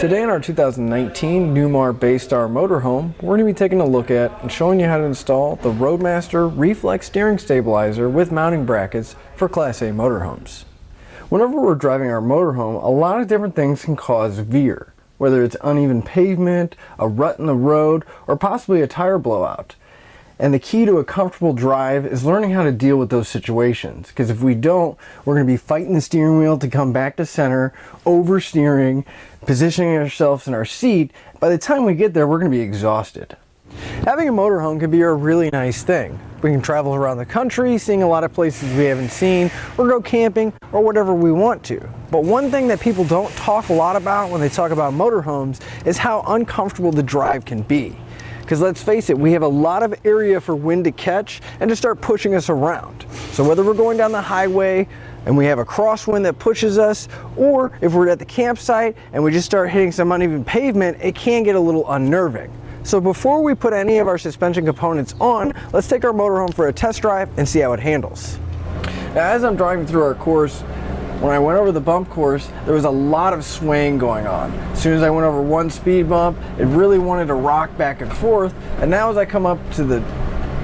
Today in our 2019 Newmar Bay Star Motorhome, we're going to be taking a look at and showing you how to install the Roadmaster Reflex steering stabilizer with mounting brackets for Class A motorhomes. Whenever we're driving our motorhome, a lot of different things can cause veer, whether it's uneven pavement, a rut in the road, or possibly a tire blowout. And the key to a comfortable drive is learning how to deal with those situations, because if we don't, we're going to be fighting the steering wheel to come back to center, oversteering, positioning ourselves in our seat. By the time we get there, we're going to be exhausted. Having a motorhome can be a really nice thing. We can travel around the country, seeing a lot of places we haven't seen, or go camping, or whatever we want to. But one thing that people don't talk a lot about when they talk about motorhomes is how uncomfortable the drive can be. Because let's face it, we have a lot of area for wind to catch and to start pushing us around. So whether we're going down the highway and we have a crosswind that pushes us, or if we're at the campsite and we just start hitting some uneven pavement, it can get a little unnerving. So before we put any of our suspension components on, let's take our motorhome for a test drive and see how it handles. Now, as I'm driving through our course, when I went over the bump course, there was a lot of swaying going on. As soon as I went over one speed bump, it really wanted to rock back and forth. And now as I come up to the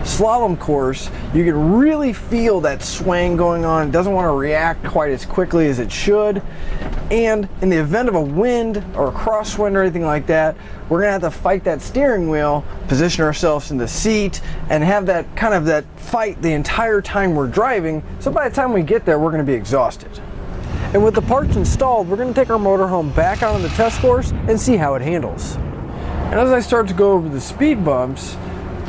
slalom course, you can really feel that swaying going on. It doesn't want to react quite as quickly as it should. And in the event of a wind or a crosswind or anything like that, we're going to have to fight that steering wheel, position ourselves in the seat, and have that kind of that fight the entire time we're driving. So by the time we get there, we're going to be exhausted. And with the parts installed, we're going to take our motorhome back out on the test course and see how it handles. And as I start to go over the speed bumps,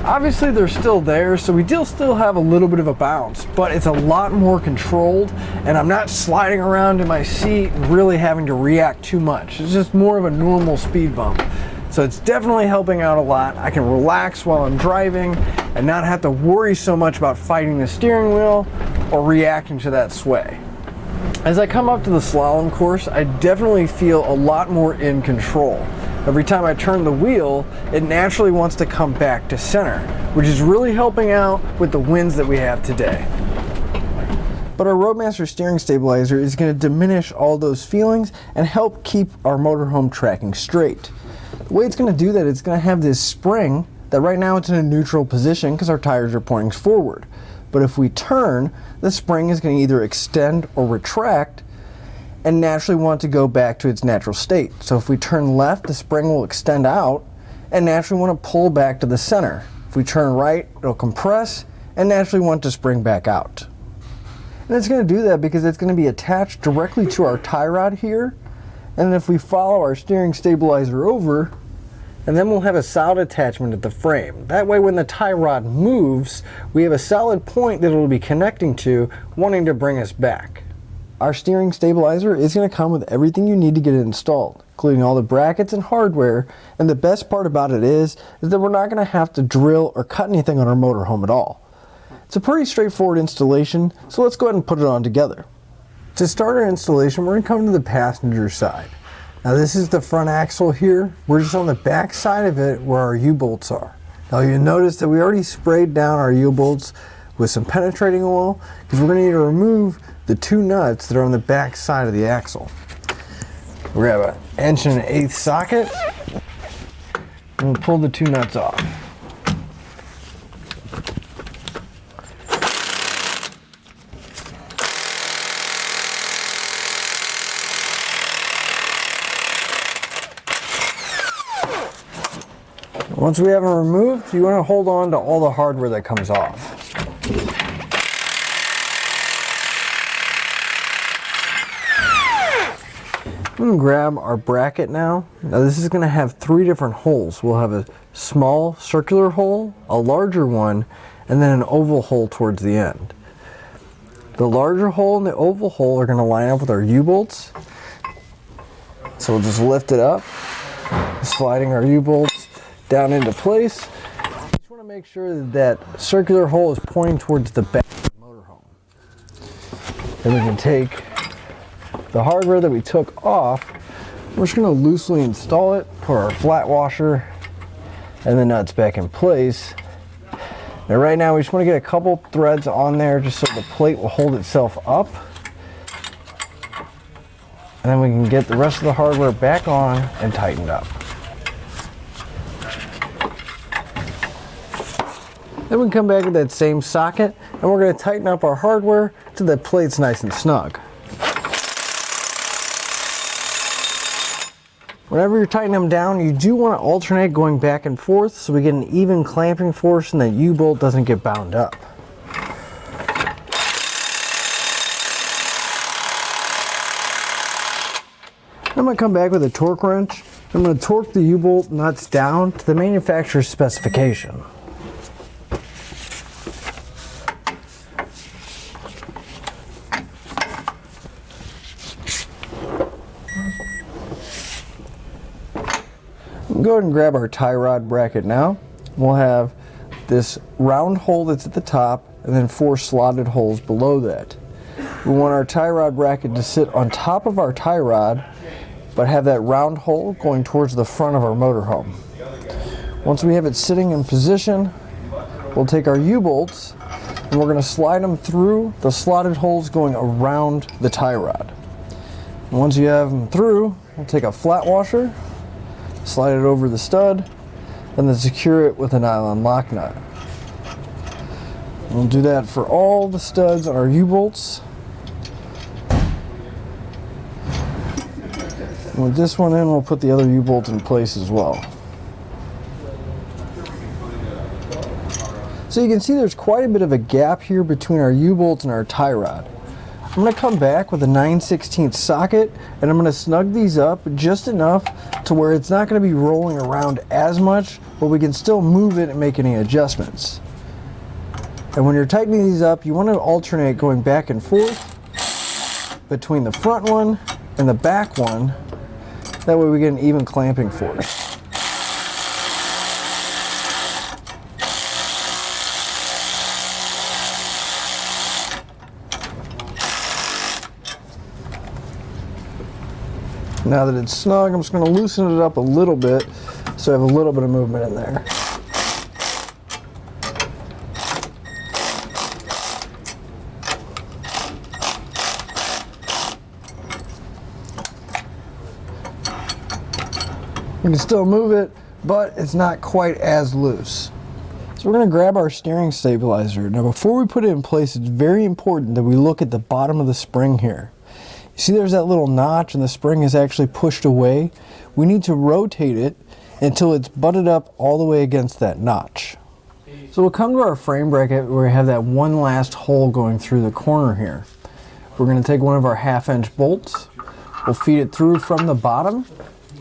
obviously they're still there, so we still have a little bit of a bounce, but it's a lot more controlled, and I'm not sliding around in my seat and really having to react too much. It's just more of a normal speed bump. So it's definitely helping out a lot. I can relax while I'm driving and not have to worry so much about fighting the steering wheel or reacting to that sway. As I come up to the slalom course, I definitely feel a lot more in control. Every time I turn the wheel, it naturally wants to come back to center, which is really helping out with the winds that we have today. But our Roadmaster steering stabilizer is going to diminish all those feelings and help keep our motorhome tracking straight. The way it's going to do that, it's going to have this spring that right now it's in a neutral position because our tires are pointing forward. But if we turn, the spring is going to either extend or retract and naturally want to go back to its natural state. So if we turn left, the spring will extend out and naturally want to pull back to the center. If we turn right, it'll compress and naturally want to spring back out. And it's going to do that because it's going to be attached directly to our tie rod here. And if we follow our steering stabilizer over, and then we'll have a solid attachment at the frame. That way when the tie rod moves, we have a solid point that it'll be connecting to, wanting to bring us back. Our steering stabilizer is going to come with everything you need to get it installed, including all the brackets and hardware. And the best part about it is that we're not going to have to drill or cut anything on our motorhome at all. It's a pretty straightforward installation, so let's go ahead and put it on together. To start our installation, we're going to come to the passenger side. Now this is the front axle here. We're just on the back side of it where our U-bolts are. Now you'll notice that we already sprayed down our U-bolts with some penetrating oil because we're going to need to remove the two nuts that are on the back side of the axle. We have an 1 1/8" socket, and we'll pull the two nuts off. Once we have them removed, you want to hold on to all the hardware that comes off. I'm going to grab our bracket now. Now this is going to have 3 different holes. We'll have a small circular hole, a larger one, and then an oval hole towards the end. The larger hole and the oval hole are going to line up with our U-bolts. So we'll just lift it up, sliding our U-bolts down into place. Just want to make sure that that circular hole is pointing towards the back of the motorhome. Then we can take the hardware that we took off. We're just going to loosely install it, put our flat washer and the nuts back in place. Now right now we just want to get a couple threads on there just so the plate will hold itself up. and then we can get the rest of the hardware back on and tightened up. Then we can come back with that same socket, and we're going to tighten up our hardware so that plate's nice and snug. Whenever you're tightening them down, you do want to alternate going back and forth so we get an even clamping force and that U-bolt doesn't get bound up. I'm going to come back with a torque wrench. I'm going to torque the U-bolt nuts down to the manufacturer's specification. Go ahead and grab our tie rod bracket now. We'll have this round hole that's at the top and then 4 slotted holes below that. We want our tie rod bracket to sit on top of our tie rod but have that round hole going towards the front of our motorhome. Once we have it sitting in position, we'll take our U-bolts and we're going to slide them through the slotted holes going around the tie rod. And once you have them through, we'll take a flat washer, slide it over the stud, and then secure it with a nylon lock nut. We'll do that for all the studs on our U-bolts. With this one in, we'll put the other U-bolt in place as well. So you can see there's quite a bit of a gap here between our U-bolts and our tie rod. I'm going to come back with a 9/16 socket and I'm going to snug these up just enough to where it's not going to be rolling around as much, but we can still move it and make any adjustments. And when you're tightening these up, you want to alternate going back and forth between the front one and the back one. That way we get an even clamping force. Now that it's snug, I'm just going to loosen it up a little bit so I have a little bit of movement in there. You can still move it, but it's not quite as loose. So we're going to grab our steering stabilizer. Now before we put it in place, it's very important that we look at the bottom of the spring here. You see there's that little notch and the spring is actually pushed away. We need to rotate it until it's butted up all the way against that notch. So we'll come to our frame bracket where we have that one last hole going through the corner here. We're going to take one of our 1/2-inch bolts. We'll feed it through from the bottom,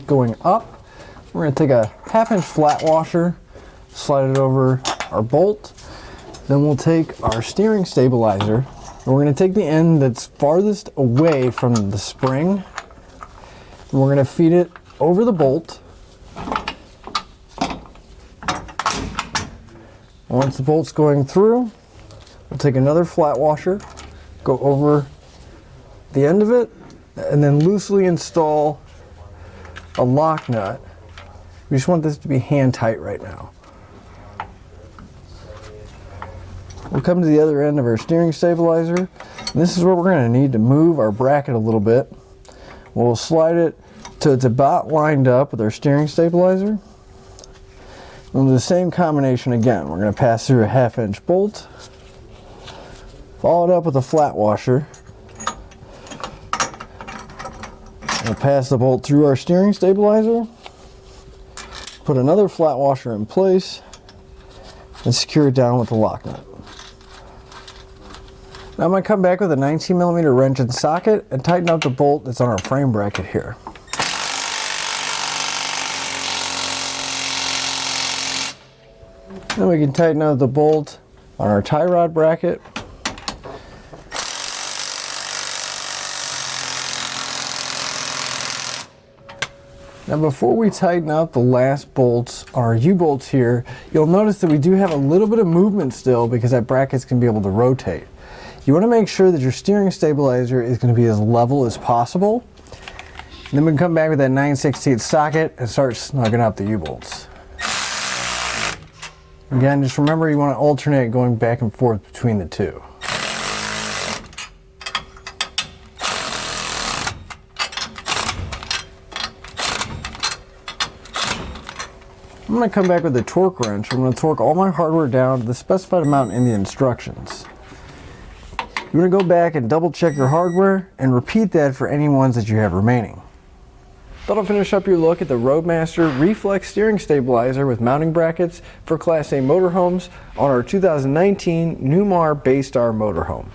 going up. We're going to take a 1/2-inch flat washer, slide it over our bolt. Then we'll take our steering stabilizer. And we're going to take the end that's farthest away from the spring, and we're going to feed it over the bolt. Once the bolt's going through, we'll take another flat washer, go over the end of it, and then loosely install a lock nut. We just want this to be hand tight right now. We'll come to the other end of our steering stabilizer. And this is where we're going to need to move our bracket a little bit. We'll slide it till it's about lined up with our steering stabilizer. We'll do the same combination again. We're going to pass through a 1/2-inch bolt, follow it up with a flat washer. We'll pass the bolt through our steering stabilizer, put another flat washer in place, and secure it down with the lock nut. Now I'm going to come back with a 19mm wrench and socket and tighten up the bolt that's on our frame bracket here. Then we can tighten up the bolt on our tie rod bracket. Now before we tighten up the last bolts, our U-bolts here, you'll notice that we do have a little bit of movement still because that bracket's going to be able to rotate. You want to make sure that your steering stabilizer is going to be as level as possible. And then we can come back with that 9/16 socket and start snugging up the U-bolts. Again, just remember you want to alternate going back and forth between the two. I'm going to come back with a torque wrench. I'm going to torque all my hardware down to the specified amount in the instructions. You're going to go back and double check your hardware and repeat that for any ones that you have remaining. That'll finish up your look at the Roadmaster Reflex steering stabilizer with mounting brackets for Class A motorhomes on our 2019 Newmar Bay Star Motorhome.